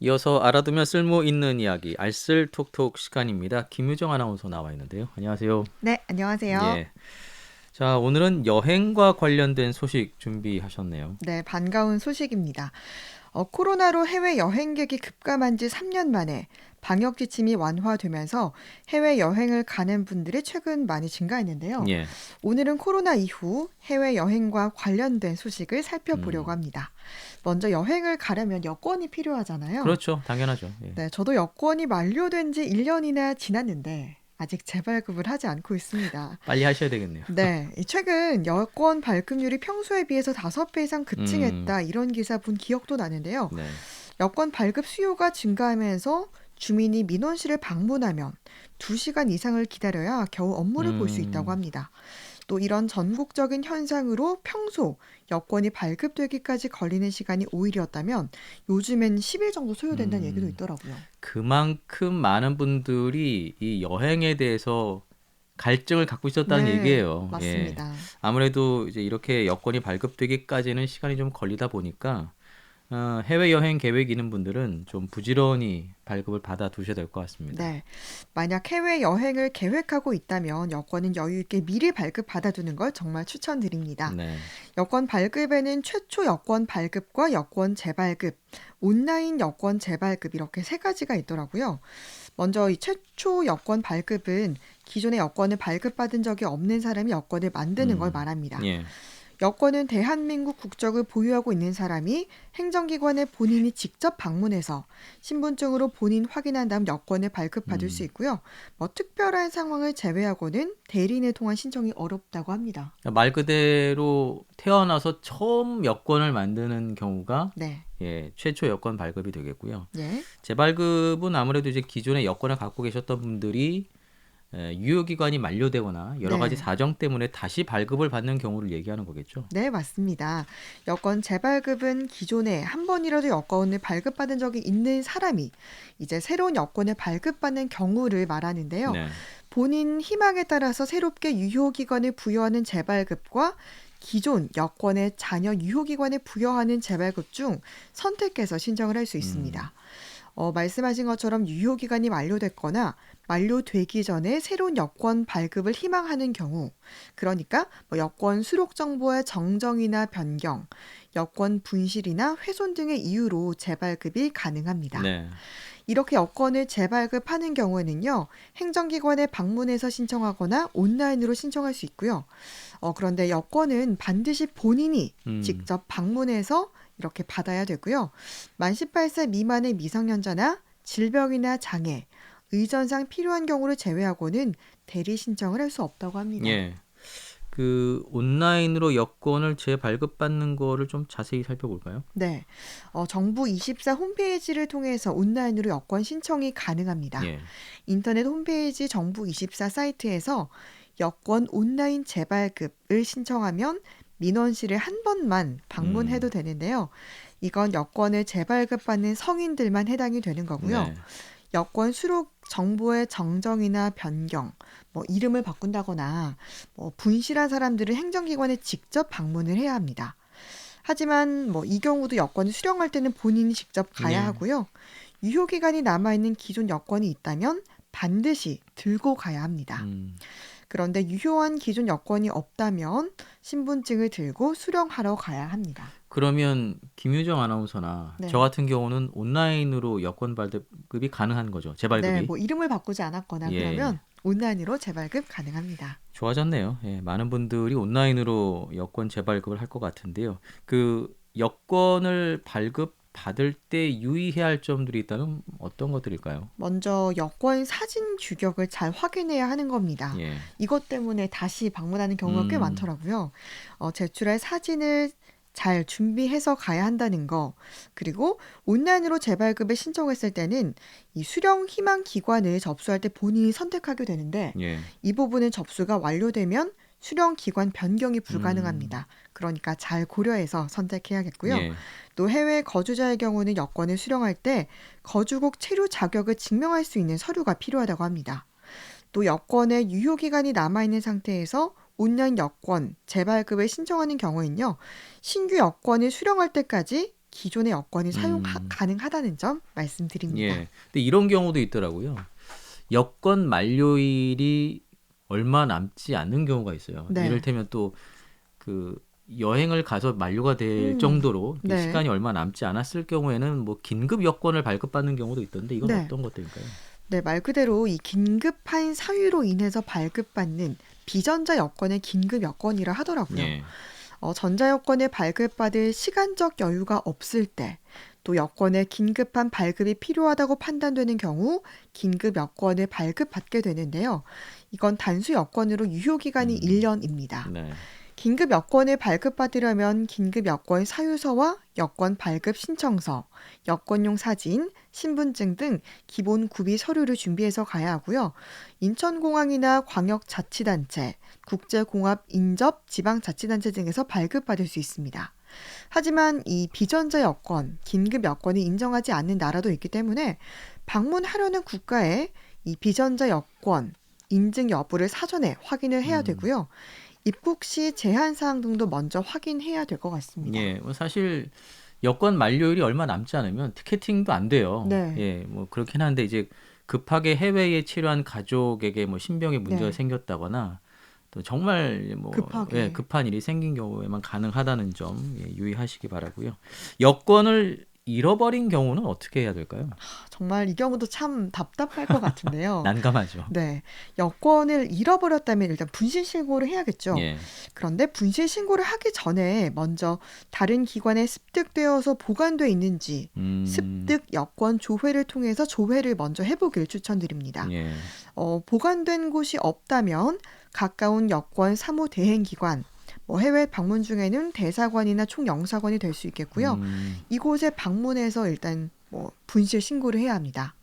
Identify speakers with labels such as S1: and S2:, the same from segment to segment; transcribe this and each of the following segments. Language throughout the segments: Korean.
S1: 이어서 알아두면 쓸모 있는 이야기 알쓸톡톡 시간입니다. 김유정 아나운서 나와 있는데요. 안녕하세요.
S2: 네, 안녕하세요.
S1: 예. 자, 오늘은 여행과 관련된 소식 준비하셨네요.
S2: 네, 반가운 소식입니다. 코로나로 해외 여행객이 급감한 지 3년 만에 방역 지침이 완화되면서 해외 여행을 가는 분들이 최근 많이 증가했는데요.
S1: 예.
S2: 오늘은 코로나 이후 해외 여행과 관련된 소식을 살펴보려고
S1: 음.
S2: 합니다. 먼저 여행을 가려면 여권이 필요하잖아요.
S1: 그렇죠. 당연하죠. 예.
S2: 네, 저도 여권이 만료된 지 1년이나 지났는데 아직 재발급을 하지 않고 있습니다.
S1: 빨리 하셔야 되겠네요.
S2: 네, 최근 여권 발급률이 평소에 비해서 5배 이상
S1: 음.
S2: 급증했다 이런 기사 본 기억도 나는데요.
S1: 네.
S2: 여권 발급 수요가 증가하면서 주민이 민원실을 방문하면 2시간 이상을 기다려야 겨우 업무를 볼 수 있다고
S1: 음.
S2: 합니다. 또 이런 전국적인 현상으로 평소 여권이 발급되기까지 걸리는 시간이 5일이었다면 요즘엔 10일 정도 소요된다는 얘기도
S1: 음.
S2: 있더라고요.
S1: 그만큼 많은 분들이 이 여행에 대해서 갈증을 갖고 있었다는
S2: 네,
S1: 얘기예요. 예.
S2: 맞습니다.
S1: 아무래도 이제 이렇게 여건이 발급되기까지는 시간이 좀 걸리다 보니까 해외여행 계획 있는 분들은 좀 부지런히 발급을 받아 두셔야 될 것 같습니다.
S2: 네. 만약 해외 여행을 계획하고 있다면 여권은 여유 있게 미리 발급 받아두는 걸 정말 추천드립니다.
S1: 네.
S2: 여권 발급에는 최초 여권 발급과 여권 재발급, 온라인 여권 재발급 이렇게 세 가지가 있더라고요. 먼저 이 최초 여권 발급은 기존의 여권을 발급받은 적이 없는 사람이 여권을 만드는 걸
S1: 음.
S2: 말합니다.
S1: 예.
S2: 여권은 대한민국 국적을 보유하고 있는 사람이 행정기관에 본인이 직접 방문해서 신분증으로 본인 확인한 다음 여권을 발급받을 수
S1: 음.
S2: 있고요. 뭐 특별한 상황을 제외하고는 대리인을 통한 신청이 어렵다고 합니다.
S1: 말 그대로 태어나서 처음 여권을 만드는 경우가
S2: 네.
S1: 최초 여권 발급이 되겠고요.
S2: 예.
S1: 재발급은 아무래도 이제 기존에 여권을 갖고 계셨던 분들이 유효기간이 만료되거나 여러 가지
S2: 네.
S1: 사정 때문에 다시 발급을 받는 경우를 얘기하는 거겠죠.
S2: 네, 맞습니다. 여권 재발급은 기존에 한 번이라도 여권을 발급받은 적이 있는 사람이 이제 새로운 여권을 발급받는 경우를 말하는데요.
S1: 네.
S2: 본인 희망에 따라서 새롭게 유효기간을 부여하는 재발급과 기존 여권의 자녀 유효기간을 부여하는 재발급 중 선택해서 신청을 할 수
S1: 음.
S2: 있습니다. 말씀하신 것처럼 유효기간이 만료됐거나 만료되기 전에 새로운 여권 발급을 희망하는 경우, 그러니까 뭐 여권 수록 정보의 정정이나 변경, 여권 분실이나 훼손 등의 이유로 재발급이 가능합니다.
S1: 네.
S2: 이렇게 여권을 재발급하는 경우에는요, 행정기관에 방문해서 신청하거나 온라인으로 신청할 수 있고요. 그런데 여권은 반드시 본인이
S1: 음.
S2: 직접 방문해서 이렇게 받아야 되고요. 만 18세 미만의 미성년자나 질병이나 장애, 의전상 필요한 경우를 제외하고는 대리 신청을 할 수 없다고 합니다.
S1: 예. 그 온라인으로 여권을 재발급받는 거를 좀 자세히 살펴볼까요?
S2: 네, 정부 24 홈페이지를 통해서 온라인으로 여권 신청이 가능합니다.
S1: 예.
S2: 인터넷 홈페이지 정부 24 사이트에서 여권 온라인 재발급을 신청하면 민원실을 한 번만 방문해도
S1: 음.
S2: 되는데요. 이건 여권을 재발급받는 성인들만 해당이 되는 거고요.
S1: 네.
S2: 여권 수록 정보의 정정이나 변경, 뭐 이름을 바꾼다거나 뭐 분실한 사람들은 행정기관에 직접 방문을 해야 합니다. 하지만 뭐 이 경우도 여권을 수령할 때는 본인이 직접 가야
S1: 예.
S2: 하고요. 유효기간이 남아있는 기존 여권이 있다면 반드시 들고 가야 합니다.
S1: 음.
S2: 그런데 유효한 기존 여권이 없다면 신분증을 들고 수령하러 가야 합니다.
S1: 그러면 김유정 아나운서나 저
S2: 네.
S1: 같은 경우는 온라인으로 여권 발급이 가능한 거죠.
S2: 네,
S1: 재발급이.
S2: 뭐 이름을 바꾸지 않았거나
S1: 예.
S2: 그러면 온라인으로 재발급 가능합니다.
S1: 좋아졌네요. 예. 많은 분들이 온라인으로 여권 재발급을 할 것 같은데요. 그 여권을 발급받을 때 유의해야 할 점들이 있다면 어떤 것들일까요?
S2: 먼저 여권 사진 규격을 잘 확인해야 하는 겁니다.
S1: 예.
S2: 이것 때문에 다시 방문하는 경우가 꽤
S1: 음.
S2: 많더라고요. 제출할 사진을 잘 준비해서 가야 한다는 거, 그리고 온라인으로 재발급에 신청했을 때는 이 수령 희망 기관을 접수할 때 본인이 선택하게 되는데
S1: 예.
S2: 이 부분은 접수가 완료되면 수령 기관 변경이
S1: 음.
S2: 불가능합니다. 그러니까 잘 고려해서 선택해야겠고요.
S1: 예.
S2: 또 해외 거주자의 경우는 여권을 수령할 때 거주국 체류 자격을 증명할 수 있는 서류가 필요하다고 합니다. 또 여권의 유효 기간이 남아있는 상태에서 온라인 여권 재발급을 신청하는 경우에는요, 신규 여권을 수령할 때까지 기존의 여권이 사용
S1: 음.
S2: 가능하다는 점 말씀드립니다.
S1: 예. 근데 이런 경우도 있더라고요. 여권 만료일이 얼마 남지 않은 경우가 있어요.
S2: 네.
S1: 이를테면 또 그 여행을 가서 만료가 될
S2: 음.
S1: 정도로 이게
S2: 네.
S1: 시간이 얼마 남지 않았을 경우에는 뭐 긴급 여권을 발급받는 경우도 있던데 이건
S2: 네.
S1: 어떤 것들인가요?
S2: 네, 말 그대로 이 긴급한 사유로 인해서 발급받는 비전자 여권의 긴급 여권이라 하더라고요.
S1: 예.
S2: 전자 여권을 발급받을 시간적 여유가 없을 때, 또 여권의 긴급한 발급이 필요하다고 판단되는 경우 긴급 여권을 발급받게 되는데요. 이건 단수 여권으로 유효 기간이
S1: 음.
S2: 1년입니다.
S1: 네.
S2: 긴급 여권을 발급받으려면 긴급 여권 사유서와 여권 발급 신청서, 여권용 사진, 신분증 등 기본 구비 서류를 준비해서 가야 하고요. 인천공항이나 광역자치단체, 국제공합인접 지방자치단체 등에서 발급받을 수 있습니다. 하지만 이 비전자 여권, 긴급 여권이 인정하지 않는 나라도 있기 때문에 방문하려는 국가에 이 비전자 여권 인증 여부를 사전에 확인을 해야
S1: 음.
S2: 되고요. 입국 시 제한 사항 등도 먼저 확인해야 될 것 같습니다.
S1: 예. 뭐 사실 여권 만료일이 얼마 남지 않으면 티켓팅도 안 돼요.
S2: 네.
S1: 예. 뭐 그렇긴 한데 이제 급하게 해외에 치료한 가족에게 뭐 신병에 문제가
S2: 네.
S1: 생겼다거나 또 정말 뭐
S2: 급하게.
S1: 예, 급한 일이 생긴 경우에만 가능하다는 점 예, 유의하시기 바라고요. 여권을 잃어버린 경우는 어떻게 해야 될까요?
S2: 정말 이 경우도 참 답답할 것 같은데요.
S1: 난감하죠.
S2: 네. 여권을 잃어버렸다면 일단 분실 신고를 해야겠죠.
S1: 예.
S2: 그런데 분실 신고를 하기 전에 먼저 다른 기관에 습득되어서 보관돼 있는지 습득 여권 조회를 통해서 조회를 먼저 해보길 추천드립니다.
S1: 예.
S2: 보관된 곳이 없다면 가까운 여권 사무 대행기관, 뭐 해외 방문 중에는 대사관이나 총영사관이 될 수 있겠고요. 이곳에 방문해서 일단 뭐 분실 신고를 해야 합니다.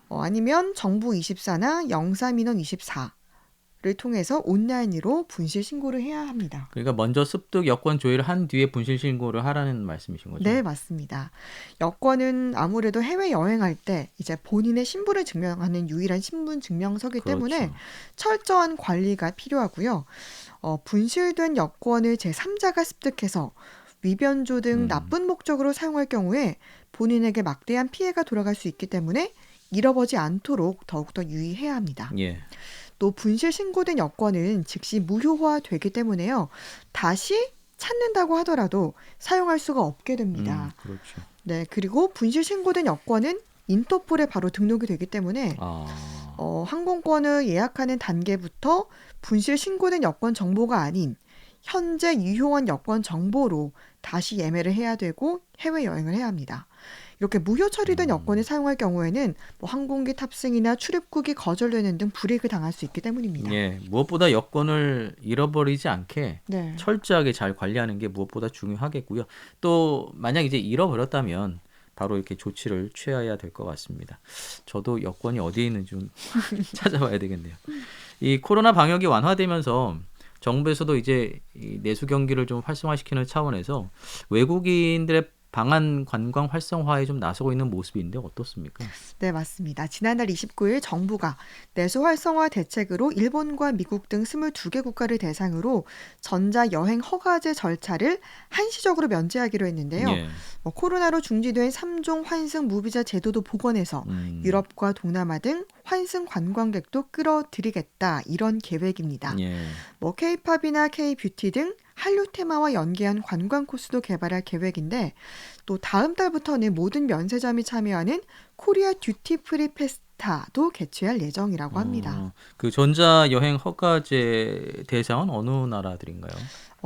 S2: 아니면 정부24나 영사민원 24를 통해서 온라인으로 분실 신고를 해야 합니다.
S1: 그러니까 먼저 습득 여권 조회를 한 뒤에 분실 신고를 하라는 말씀이신 거죠?
S2: 네, 맞습니다. 여권은 아무래도 해외 여행할 때 이제 본인의 신분을 증명하는 유일한 신분 증명서기 때문에
S1: 그렇죠.
S2: 철저한 관리가 필요하고요. 분실된 여권을 제3자가 습득해서 위변조 등 나쁜 목적으로 사용할 경우에 본인에게 막대한 피해가 돌아갈 수 있기 때문에 잃어버리지 않도록 더욱더 유의해야 합니다.
S1: 예.
S2: 또 분실 신고된 여권은 즉시 무효화되기 때문에요. 다시 찾는다고 하더라도 사용할 수가 없게 됩니다.
S1: 그렇죠.
S2: 네, 그리고 분실 신고된 여권은 인터폴에 바로 등록이 되기 때문에 항공권을 예약하는 단계부터 분실 신고된 여권 정보가 아닌 현재 유효한 여권 정보로 다시 예매를 해야 되고 해외여행을 해야 합니다. 이렇게 무효 처리된 여권을 사용할 경우에는 뭐 항공기 탑승이나 출입국이 거절되는 등 불이익을 당할 수 있기 때문입니다.
S1: 예, 무엇보다 여권을 잃어버리지 않게
S2: 네.
S1: 철저하게 잘 관리하는 게 무엇보다 중요하겠고요. 또 만약 이제 잃어버렸다면 바로 이렇게 조치를 취해야 될 것 같습니다. 저도 여권이 어디에 있는지 좀 찾아봐야 되겠네요. 이 코로나 방역이 완화되면서 정부에서도 이제 이 내수 경기를 좀 활성화시키는 차원에서 외국인들의 방한 관광 활성화에 좀 나서고 있는 모습인데 어떻습니까?
S2: 네, 맞습니다. 지난달 29일 정부가 내수 활성화 대책으로 일본과 미국 등 22개 국가를 대상으로 전자 여행 허가제 절차를 한시적으로 면제하기로 했는데요.
S1: 예.
S2: 코로나로 중지된 3종 환승 무비자 제도도 복원해서 유럽과 동남아 등 환승 관광객도 끌어들이겠다 이런 계획입니다.
S1: 예.
S2: K-팝이나 K-뷰티 등 한류 테마와 연계한 관광 코스도 개발할 계획인데 또 다음 달부터는 모든 면세점이 참여하는 코리아 듀티 프리 페스타도 개최할 예정이라고 합니다.
S1: 그 전자 여행 허가제 대상은 어느 나라들인가요?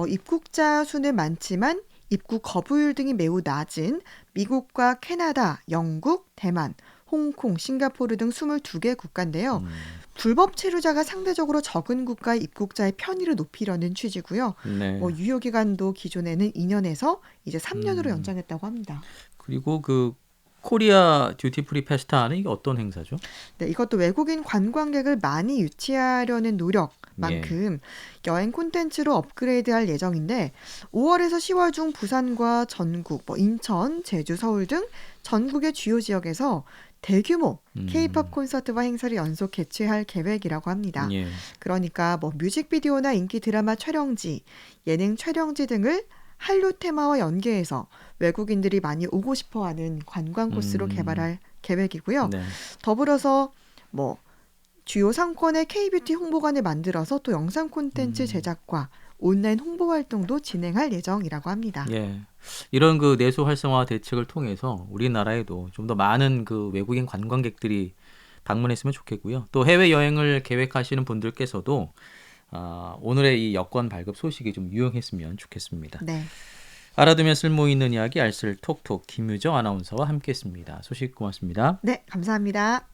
S2: 입국자 수는 많지만 입국 거부율 등이 매우 낮은 미국과 캐나다, 영국, 대만, 홍콩, 싱가포르 등 22개 국가인데요. 불법 체류자가 상대적으로 적은 국가의 입국자의 편의를 높이려는 취지고요.
S1: 네.
S2: 유효 기간도 기존에는 2년에서 이제 3년으로 연장했다고 합니다.
S1: 그리고 그 코리아 듀티 프리 페스타는 이게 어떤 행사죠?
S2: 네, 이것도 외국인 관광객을 많이 유치하려는 노력만큼 여행 콘텐츠로 업그레이드할 예정인데 5월에서 10월 중 부산과 전국, 인천, 제주, 서울 등 전국의 주요 지역에서 대규모 K-팝 콘서트와 행사를 연속 개최할 계획이라고 합니다.
S1: 예.
S2: 그러니까 뮤직비디오나 인기 드라마 촬영지, 예능 촬영지 등을 한류 테마와 연계해서 외국인들이 많이 오고 싶어하는 관광 코스로 개발할 계획이고요.
S1: 네.
S2: 더불어서 뭐 주요 상권의 K뷰티 홍보관을 만들어서 또 영상 콘텐츠 제작과 온라인 홍보 활동도 진행할 예정이라고 합니다.
S1: 예. 이런 그 내수 활성화 대책을 통해서 우리나라에도 좀 더 많은 그 외국인 관광객들이 방문했으면 좋겠고요. 또 해외 여행을 계획하시는 분들께서도 오늘의 이 여권 발급 소식이 좀 유용했으면 좋겠습니다.
S2: 네.
S1: 알아두면 쓸모 있는 이야기 알쓸 톡톡 김유정 아나운서와 함께했습니다. 소식 고맙습니다.
S2: 네, 감사합니다.